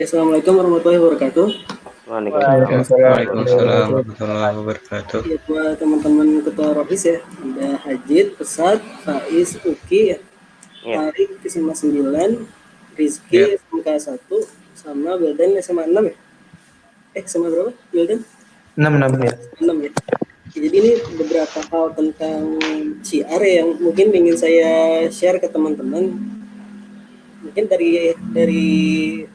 Assalamualaikum warahmatullahi wabarakatuh. Waalaikumsalam. Waalaikumsalam warahmatullahi wabarakatuh. Ya, buat teman-teman ketua Rohis ya, ada Hajid, Pesat, Faiz, Uki, ya, Iya. Tarik SMA 9, Rizky Ya, SMK 1, sama Wildan SMA 6 ya. SMA berapa? Wildan? 6 ya. 6 ya. Jadi ini beberapa hal tentang CR yang mungkin ingin saya share ke teman-teman. Mungkin dari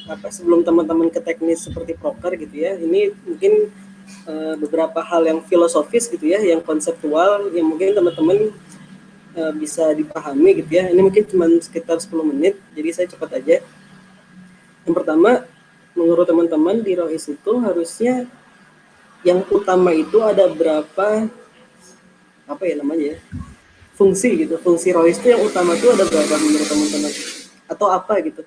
apa sebelum teman-teman ke teknis seperti proker gitu ya, ini mungkin beberapa hal yang filosofis gitu ya, yang konseptual yang mungkin teman-teman bisa dipahami gitu ya. Ini mungkin cuma sekitar 10 menit, jadi saya cepat aja. Yang pertama, menurut teman-teman di Rohis itu harusnya yang utama itu ada berapa apa ya namanya ya, fungsi gitu. Fungsi Rohis itu yang utama itu ada berapa menurut teman-teman, atau apa gitu.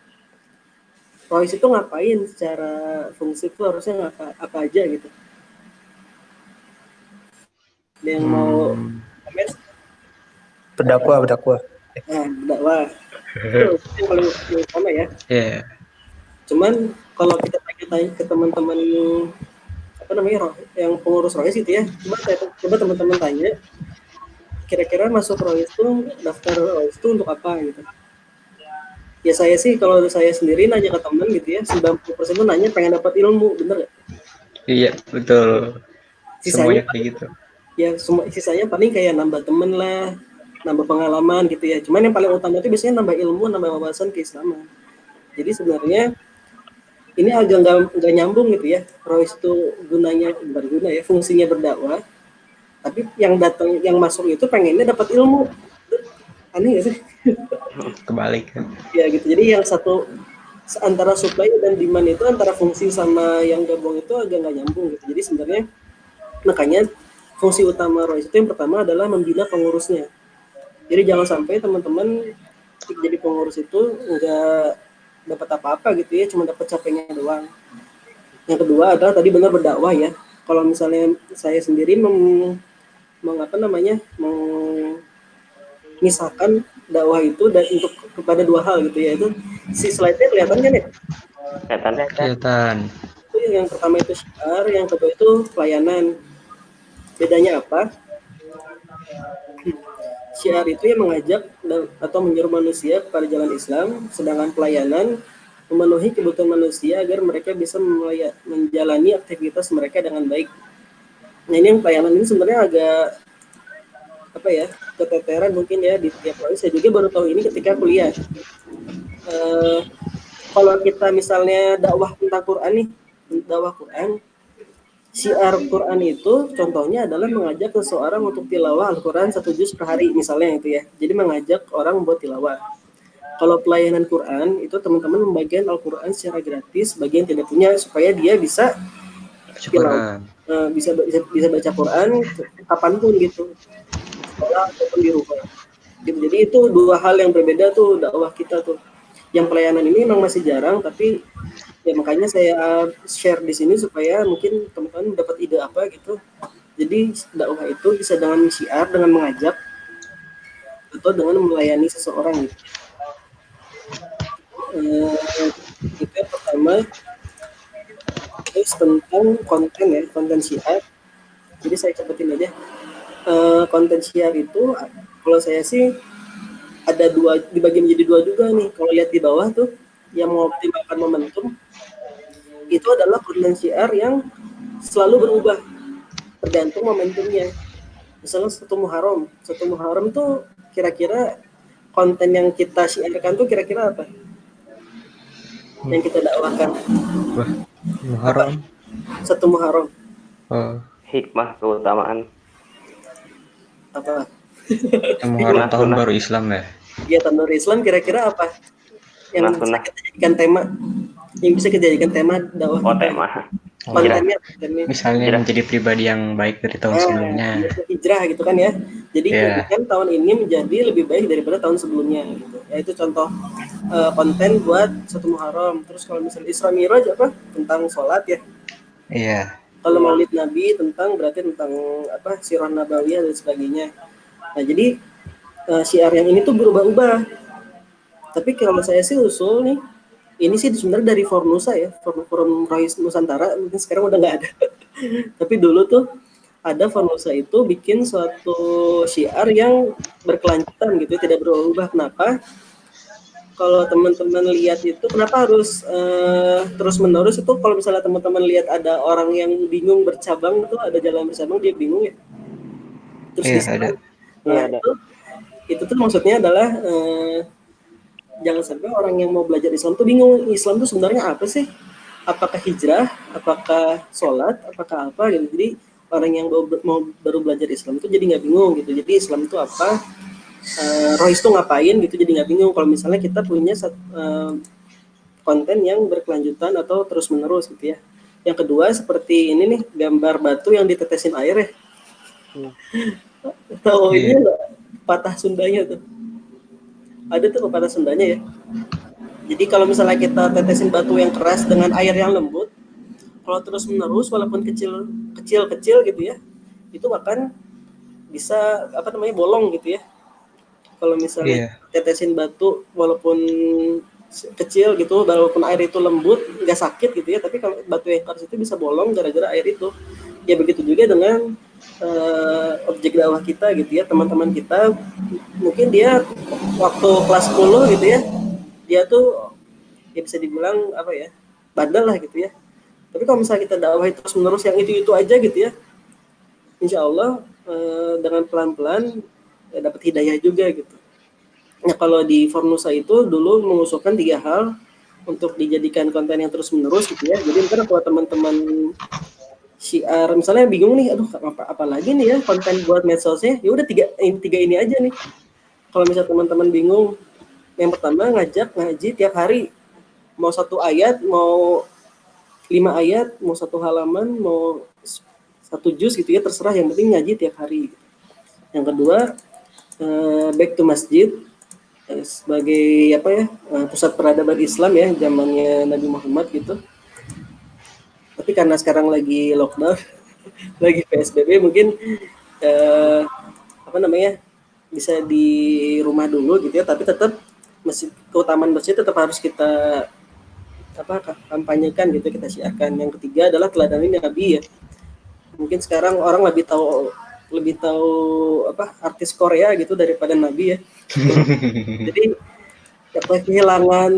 Rohis itu ngapain secara fungsi itu harusnya apa aja gitu. Ada yang mau komen? Berdakwah. Nah, dakwah itu yang paling utama ya. ya, Cuman kalau kita tanya ke teman-teman apa namanya yang pengurus Rohis gitu ya, coba teman-teman tanya kira-kira masuk Rohis itu, daftar Rohis itu untuk apa gitu. Ya saya sih kalau saya sendiri nanya ke teman gitu ya, 90% tuh nanya pengen dapat ilmu, bener gak? iya betul. Sisanya Semuanya kayak gitu. ya sisanya paling kayak nambah temen lah, nambah pengalaman gitu ya. Cuman yang paling utama itu biasanya nambah ilmu, nambah wawasan keislaman. Jadi sebenarnya ini agak nggak nyambung gitu ya. Rohis itu gunanya berguna ya, fungsinya berdakwah. Tapi yang datang, yang masuk itu pengennya dapat ilmu. Aneh gak sih? Kebalik kan. Ya gitu. Jadi yang satu antara supply dan demand itu, antara fungsi sama yang gabung itu agak nggak nyambung gitu. Jadi sebenarnya makanya fungsi utama Rohis itu yang pertama adalah membina pengurusnya. Jadi jangan sampai teman-teman jadi pengurus itu nggak dapat apa-apa gitu ya, cuma dapat capeknya doang. Yang kedua adalah tadi benar berdakwah ya. Kalau misalnya saya sendiri memisahkan dakwah itu dan untuk kepada dua hal gitu ya, itu si slide-nya kelihatan kan ya? Kelihatan. Itu yang pertama itu syiar, yang kedua itu pelayanan. Bedanya apa? Syiar itu yang mengajak atau menyuruh manusia kepada jalan Islam, sedangkan pelayanan memenuhi kebutuhan manusia agar mereka bisa menjalani aktivitas mereka dengan baik. Nah ini yang pelayanan ini sebenarnya agak apa ya, keteteran mungkin ya di tiap orang. Saya juga baru tahu ini ketika kuliah. Kalau kita misalnya dakwah tentang Quran nih, dakwah Quran, syiar Quran itu contohnya adalah mengajak seseorang untuk tilawah Al-Quran 1 juz per hari misalnya itu ya. Jadi mengajak orang buat tilawah. Kalau pelayanan Quran itu teman-teman membagikan Al-Quran secara gratis bagi yang tidak punya, supaya dia bisa tilawah, bisa baca Quran kapanpun gitu, sekolah ataupun di rumah. Jadi itu dua hal yang berbeda tuh dakwah kita tuh. Yang pelayanan ini memang masih jarang, tapi ya makanya saya share di sini supaya mungkin teman-teman dapat ide apa gitu. Jadi dakwah itu bisa dengan syiar, dengan mengajak, atau dengan melayani seseorang gitu. Itu yang pertama. Terus tentang konten ya, konten syiar. Jadi saya cepetin aja. Konten syiar itu kalau saya sih ada dua, dibagi menjadi dua juga nih. Kalau lihat di bawah tuh yang mengoptimalkan momentum itu adalah konten syiar yang selalu berubah tergantung momentumnya. Misalnya satu Muharram tuh kira-kira konten yang kita syiarkan tuh kira-kira apa? Yang kita dakwahkan. Wah, Muharram. Satu Muharram. Hikmah keutamaan. Apa? Muharram tahun baru Islam ya. Iya, tahun baru Islam kira-kira apa? Yang bisa kita jadikan tema, yang bisa kita jadikan tema dakwah kita. Tema. Kontennya. Misalnya menjadi pribadi yang baik dari tahun sebelumnya. Hijrah gitu kan ya. Jadi jadikan tahun ini menjadi lebih baik daripada tahun sebelumnya gitu. Ya itu contoh konten buat satu Muharram. Terus kalau misalnya Isra Miraj apa? Tentang sholat ya. Iya. Kalau Maulid Nabi berarti tentang apa? Sirah Nabawiyah dan sebagainya. Nah, jadi syiar yang ini tuh berubah-ubah. Tapi kalau saya sih usul nih, ini sih sebenarnya dari Fornusa ya, Forum Rohis Nusantara, mungkin sekarang udah nggak ada. Tapi dulu tuh ada Fornusa itu bikin suatu syiar yang berkelanjutan gitu, tidak berubah. Kenapa? Kalau teman-teman lihat itu, kenapa harus terus-menerus itu? Kalau misalnya teman-teman lihat ada orang yang bingung bercabang tuh, ada jalan bersabang dia bingung ya. Terus Iya, bisa. ada. Nah, Iya, ada. itu tuh maksudnya adalah jangan sampai orang yang mau belajar Islam tuh bingung, Islam tuh sebenarnya apa sih? Apakah hijrah, apakah sholat, apakah apa gitu. Jadi orang yang baru belajar Islam itu jadi nggak bingung gitu. Jadi Islam itu apa, Rohis itu ngapain gitu, jadi nggak bingung kalau misalnya kita punya konten yang berkelanjutan atau terus menerus gitu ya. Yang kedua seperti ini nih, gambar batu yang ditetesin air ya. Tahu ini Iya. nggak, patah Sundanya tuh, ada tuh pepatah Sundanya ya. Jadi kalau misalnya kita tetesin batu yang keras dengan air yang lembut, kalau terus menerus walaupun kecil gitu ya, itu akan bisa apa namanya bolong gitu ya. Kalau misalnya Iya. tetesin batu walaupun kecil gitu, walaupun air itu lembut nggak sakit gitu ya, tapi kalau batu yang keras itu bisa bolong gara-gara air itu. Ya begitu juga dengan objek dakwah kita gitu ya, teman-teman kita mungkin dia waktu kelas 10 gitu ya, dia tuh ya bisa dibilang apa ya, bandel lah gitu ya. Tapi kalau misalnya kita dakwah terus menerus yang itu aja gitu ya, insya Allah dengan pelan-pelan dapat hidayah juga gitu. Nah kalau di Fornusa itu dulu mengusulkan 3 hal untuk dijadikan konten yang terus menerus gitu ya. Jadi ntar kalau teman-teman syiar misalnya bingung nih, aduh apa lagi nih ya konten buat medsosnya, ya udah tiga ini aja nih. Kalau misalnya teman-teman bingung, yang pertama ngajak ngaji tiap hari, mau 1 ayat, mau 5 ayat, mau 1 halaman, mau 1 juz gitu ya, terserah, yang penting ngaji tiap hari. Yang kedua back to masjid sebagai apa ya, pusat peradaban Islam ya zamannya Nabi Muhammad gitu. Tapi karena sekarang lagi lockdown, lagi PSBB, mungkin apa namanya, bisa di rumah dulu gitu ya, tapi tetap masjid, keutamaan masjid tetap harus kita kampanyekan gitu, kita siarkan. Yang ketiga adalah teladani Nabi ya. Mungkin sekarang orang lebih tahu apa artis Korea gitu daripada Nabi ya. Jadi kehilangan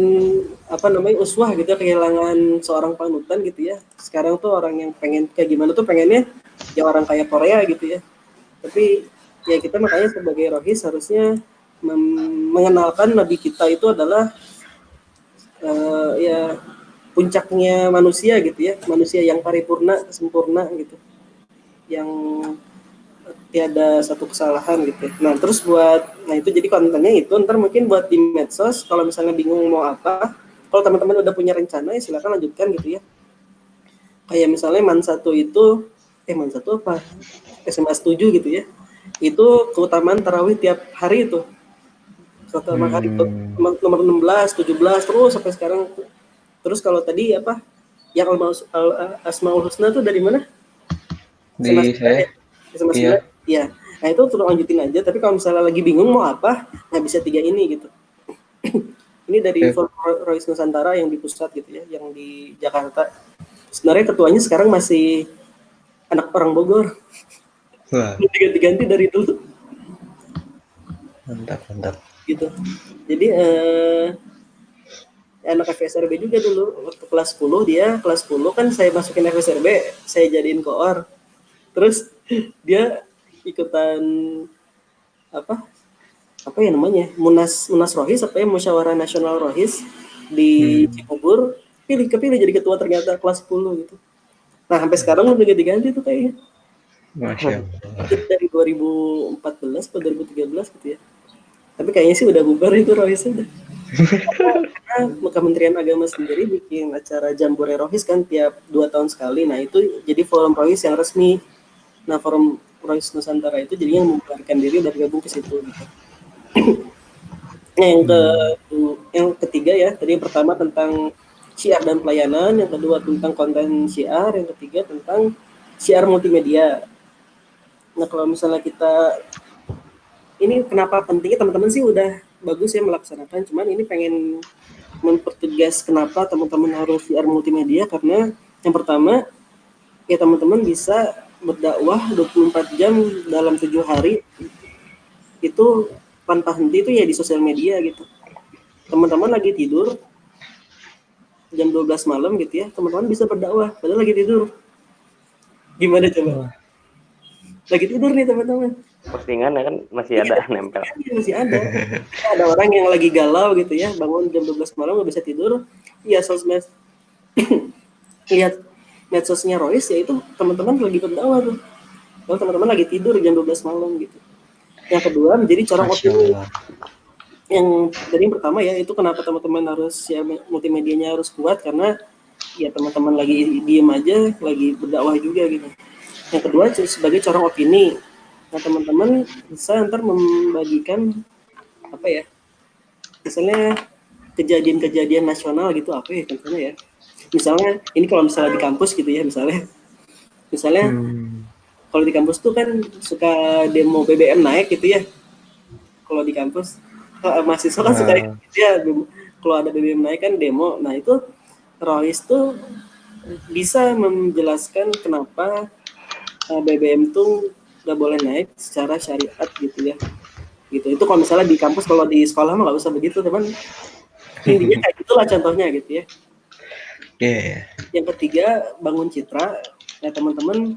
apa namanya uswah gitu ya, kehilangan seorang panutan gitu ya. Sekarang tuh orang yang pengen kayak gimana tuh pengennya ya orang kayak Korea gitu ya. Tapi ya kita makanya sebagai rohis harusnya mengenalkan Nabi kita itu adalah ya puncaknya manusia gitu ya, manusia yang paripurna, sempurna gitu, yang tiada satu kesalahan gitu. Nah terus nah itu jadi kontennya itu ntar mungkin buat di medsos, kalau misalnya bingung mau apa, kalau teman-teman udah punya rencana ya silakan lanjutkan gitu ya. Kayak misalnya Man 1 apa SMA 7 gitu ya, itu keutamaan tarawih tiap hari itu setelah hari itu nomor 16, 17 terus sampai sekarang. Terus kalau tadi apa yang Asmaul Husna tuh dari mana? Di saya. SMA 9 Iya. ya. Nah itu terus lanjutin aja, tapi kalau misalnya lagi bingung mau apa, nah bisa 3 ini gitu. Ini dari Forum Rohis Nusantara yang di pusat gitu ya, yang di Jakarta. Sebenarnya ketuanya sekarang masih anak orang Bogor. Wah, Diganti dari dulu mantap. gitu. Jadi anak FSRB juga dulu waktu kelas 10, dia kelas 10 kan saya masukin FSRB, saya jadiin koor. Terus dia ikutan apa ya namanya, Munas Rohis apa ya, Musyawarah Nasional Rohis di Cibubur, kepilih jadi ketua ternyata kelas 10 gitu. Nah sampai sekarang udah ganti-ganti tuh kayaknya. Masya Allah. Dari 2014 atau 2013 gitu ya. Tapi kayaknya sih udah bubar itu Rohis udah. Karena Kementerian Agama sendiri bikin acara Jambore Rohis kan tiap 2 tahun sekali. Nah itu jadi forum Rohis yang resmi. Nah forum Rohis Nusantara itu jadinya membubarkan diri dan gabung ke situ gitu. Nah, yang ketiga ya, tadi yang pertama tentang syiar dan pelayanan, yang kedua tentang konten syiar, yang ketiga tentang syiar multimedia. Nah kalau misalnya kita, ini kenapa pentingnya, teman-teman sih udah bagus ya melaksanakan, cuman ini pengen mempertegas kenapa teman-teman harus siar multimedia, karena yang pertama ya teman-teman bisa berdakwah 24 jam dalam 7 hari itu tanpa henti itu ya di sosial media gitu. Teman-teman lagi tidur jam 12 malam gitu ya, teman-teman bisa berdakwah padahal lagi tidur. Gimana coba? Lagi tidur nih teman-teman. Postingan kan masih ada nempel. Masih ada. Ada orang yang lagi galau gitu ya, bangun jam 12 malam nggak bisa tidur, ya sosmed lihat medsosnya Royce, ya itu teman-teman lagi berdakwah tuh. Kalau teman-teman lagi tidur jam 12 malam gitu. Yang kedua menjadi corong Masya opini. Allah. Yang dari yang pertama ya itu kenapa teman-teman harus ya multimedianya harus kuat, karena ya teman-teman lagi diem aja, lagi berdakwah juga gitu. Yang kedua sebagai corong opini. Nah teman-teman bisa ntar membagikan apa ya, misalnya kejadian-kejadian nasional gitu, apa ya contohnya ya, misalnya ini kalau misalnya di kampus gitu ya, misalnya kalau di kampus tuh kan suka demo BBM naik gitu ya, kalau di kampus mahasiswa kan suka gitu ya, kalau ada BBM naik kan demo. Nah itu Royce tuh bisa menjelaskan kenapa BBM tuh nggak boleh naik secara syariat gitu ya, gitu. Itu kalau misalnya di kampus, kalau di sekolah mah nggak usah begitu teman, intinya kayak gitulah contohnya gitu ya. Yang ketiga bangun citra. Nah teman-teman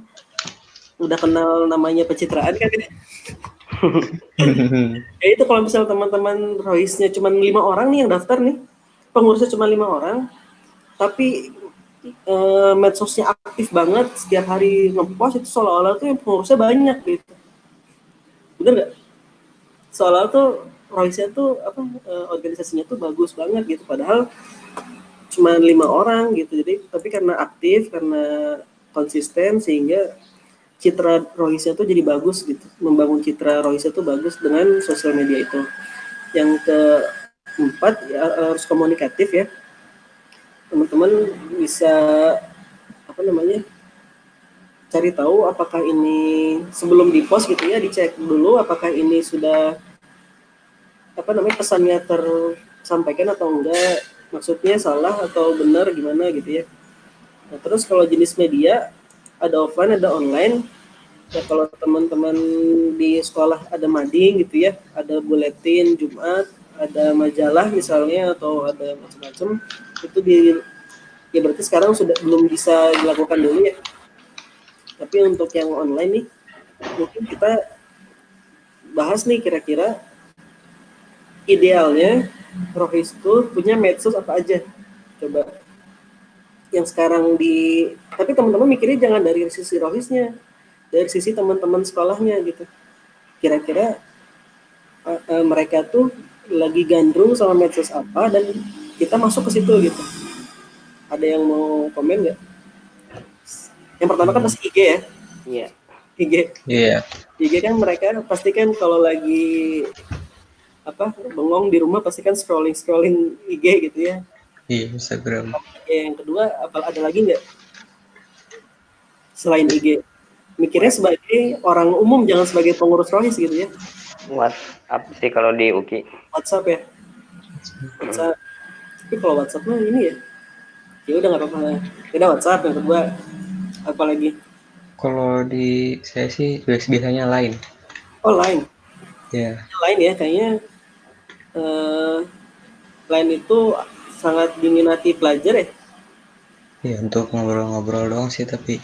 udah kenal namanya pencitraan kan ya? Ya itu kalau misalnya teman-teman Royce-nya cuma 5 orang nih yang daftar nih, pengurusnya cuma 5 orang, tapi medsosnya aktif banget, setiap hari ngepost, itu seolah-olah tuh yang pengurusnya banyak gitu. Bener nggak? Seolah-olah tuh Royce-nya tuh organisasinya tuh bagus banget gitu, padahal cuma 5 orang gitu. Jadi tapi karena aktif, karena konsisten, sehingga citra Royce tuh jadi bagus gitu. Membangun citra Royce tuh bagus dengan sosial media itu. Yang keempat ya, harus komunikatif ya. Teman-teman bisa cari tahu apakah ini sebelum di post gitu ya, dicek dulu apakah ini sudah pesannya tersampaikan atau enggak, maksudnya salah atau benar gimana gitu ya. Nah, terus kalau jenis media ada offline ada online. Ya kalau teman-teman di sekolah ada mading gitu ya, ada buletin Jumat, ada majalah misalnya, atau ada macam-macam, itu ya berarti sekarang sudah belum bisa dilakukan dulu ya. Tapi untuk yang online nih, mungkin kita bahas nih kira-kira idealnya Rohis itu punya medsos apa aja. Coba yang sekarang tapi teman-teman mikirnya jangan dari sisi Rohisnya, dari sisi teman-teman sekolahnya gitu. Kira-kira mereka tuh lagi gandrung sama medsos apa, dan kita masuk ke situ gitu. Ada yang mau komen nggak? Yang pertama kan pasti IG ya. Iya. IG. Iya. IG kan mereka pasti kan kalau lagi bengong di rumah pasti kan scrolling IG gitu ya. Iya, Instagram. Yang kedua ada lagi nggak selain IG? Mikirnya sebagai orang umum, jangan sebagai pengurus Rohis gitu ya. WhatsApp sih kalau di UKI. WhatsApp ya. WhatsApp. Tapi kalau WhatsApp mah ini ya udah nggak apa-apa. Udah WhatsApp. Yang kedua apa lagi? Kalau di saya sih biasanya Line. Oh, Line. Iya. Line ya kayaknya. Line itu sangat diminati pelajar ya. Iya, untuk ngobrol-ngobrol doang sih, tapi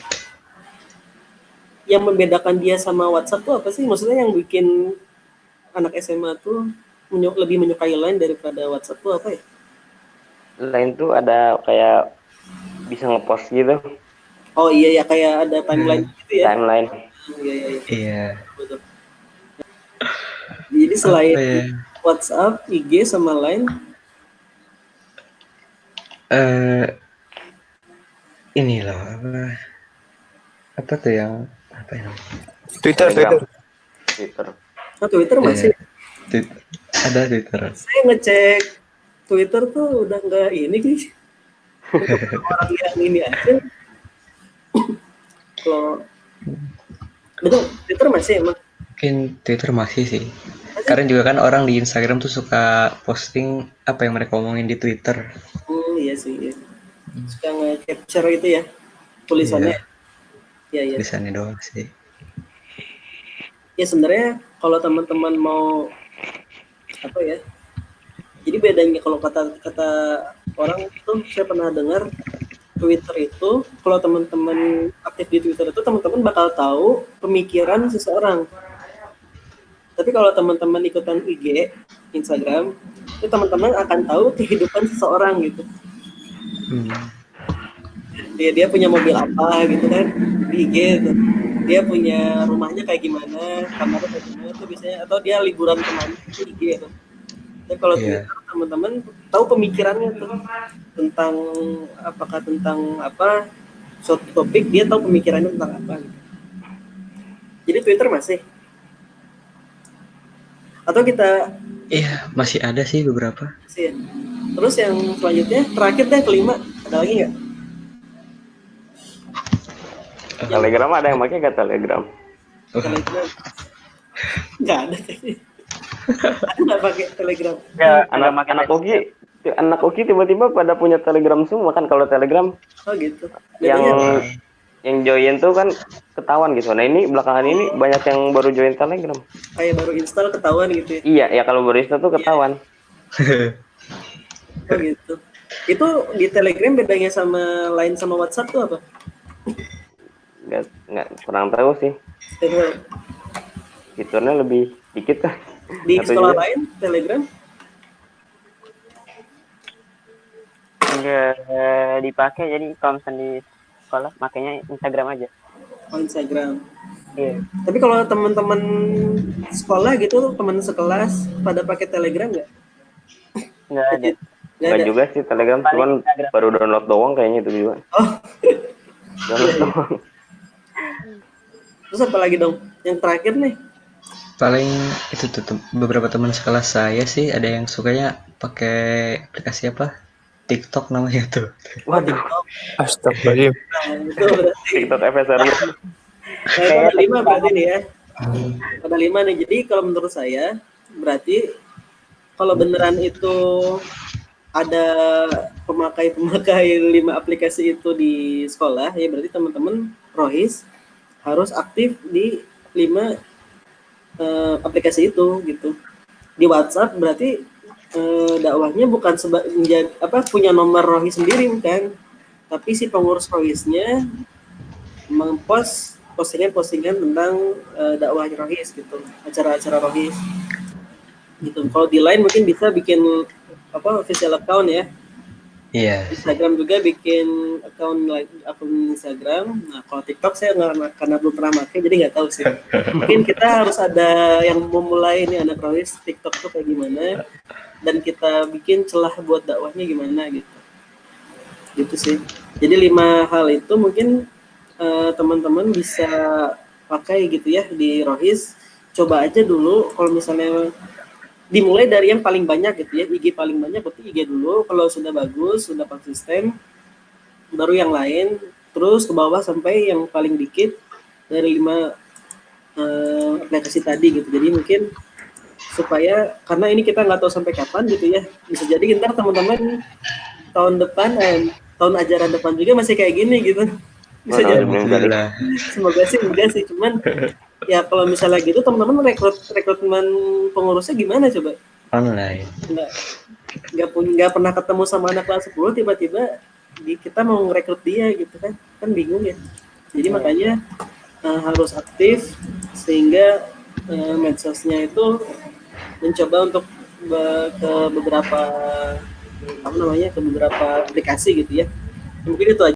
Yang membedakan dia sama WhatsApp tuh apa sih? Maksudnya yang bikin anak SMA tuh lebih menyukai Line daripada WhatsApp tuh apa ya? Line tuh ada kayak bisa ngepost gitu. Oh iya ya, kayak ada timeline gitu ya. Timeline. Iya. Betul. Jadi selain WhatsApp, IG sama Line, ini loh apa tuh yang apa ya? Twitter. Nah, Twitter masih. Ada Twitter. Saya ngecek Twitter tuh udah nggak ini guys. Orang yang ini aja. Kalau betul Twitter masih emang. Mungkin Twitter masih sih. Sekarang juga kan orang di Instagram tuh suka posting apa yang mereka omongin di Twitter. Iya sih, iya. Suka nge-capture itu ya tulisannya. Iya, iya. Tulisannya doang sih. Ya sebenarnya kalau teman-teman mau apa ya? Jadi bedanya kalau kata orang itu saya pernah dengar Twitter itu kalau teman-teman aktif di Twitter itu teman-teman bakal tahu pemikiran seseorang. Tapi kalau teman-teman ikutan IG, Instagram, itu teman-teman akan tahu kehidupan seseorang gitu. Dia punya mobil apa gitu kan di IG gitu. Dia punya rumahnya kayak gimana, kamarnya kayak gimana tuh biasanya, atau dia liburan kemana di IG gitu. Tapi kalau Iya. Twitter teman-teman tahu pemikirannya tuh tentang apa suatu topik, dia tahu pemikirannya tentang apa gitu. Jadi Twitter masih atau kita Iya, masih ada sih beberapa. sih ya. Terus yang selanjutnya terakhir deh kelima, ada lagi nggak? Telegram ada yang pakai nggak Telegram? Telegram nggak ada kayaknya. Aku nggak pakai Telegram. Ya, anak Oki tiba-tiba pada punya Telegram semua kan. Kalau Telegram Oh gitu. yang Bedanya yang join tuh kan ketahuan gitu. Nah ini belakangan ini banyak yang baru join Telegram. kayak baru install ketahuan gitu ya. Iya, ya kalau baru install tuh ketahuan. Oh gitu. Itu di Telegram bedanya sama lain sama WhatsApp tuh apa? Nggak kurang tahu sih. Fiturnya lebih dikit kan. Di Atau sekolah juga- lain Telegram? Enggak dipakai, jadi kalau misalnya di sekolah makanya Instagram aja. Oh Instagram. Iya. Tapi kalau teman-teman sekolah gitu, teman sekelas pada pakai Telegram nggak? Enggak ada. Nggak Nggak ada. juga sih Telegram, Paling cuman Instagram. baru download doang kayaknya itu juga. Oh. Download doang. Terus apa lagi dong? Yang terakhir nih. Paling itu tuh beberapa teman sekelas saya sih ada yang sukanya pakai aplikasi apa? TikTok namanya tuh. Waduh, Astagfirullahaladzim. Nah, itu berarti. TikTok FSR. Nah, itu ada 5 berarti nih ya. Ada 5 nih. Jadi kalau menurut saya berarti kalau beneran itu ada pemakai 5 aplikasi itu di sekolah, ya berarti teman-teman Rohis harus aktif di 5 aplikasi itu gitu. Di WhatsApp berarti dakwahnya bukan punya nomor Rohis sendiri bukan, tapi si pengurus Rohisnya mempost postingan-postingan tentang dakwah Rohis gitu, acara-acara Rohis gitu. Kalau di Line mungkin bisa bikin official account ya. Iya. Instagram juga bikin akun Instagram. Nah kalau TikTok saya nggak, karena belum pernah pakai jadi nggak tahu sih. Mungkin kita harus ada yang memulai nih anak Rohis TikTok tuh kayak gimana, dan kita bikin celah buat dakwahnya gimana gitu. Gitu sih. Jadi 5 hal itu mungkin teman-teman bisa pakai gitu ya di Rohis. Coba aja dulu kalau misalnya dimulai dari yang paling banyak gitu ya, IG paling banyak berarti IG dulu. Kalau sudah bagus, sudah konsisten, baru yang lain, terus ke bawah sampai yang paling dikit dari 5 aplikasi tadi gitu. Jadi mungkin supaya, karena ini kita nggak tahu sampai kapan gitu ya, bisa jadi ntar teman-teman tahun depan tahun ajaran depan juga masih kayak gini gitu. Bisa jadi. Alhamdulillah. Semoga sih enggak sih, cuman ya kalau misalnya gitu teman-teman rekrutmen pengurusnya gimana coba? Online. Nggak pernah ketemu sama anak kelas 10, tiba-tiba kita mau ngerekrut dia gitu kan bingung ya. Jadi makanya harus aktif sehingga medsosnya itu mencoba untuk ke beberapa aplikasi gitu ya. Mungkin itu aja.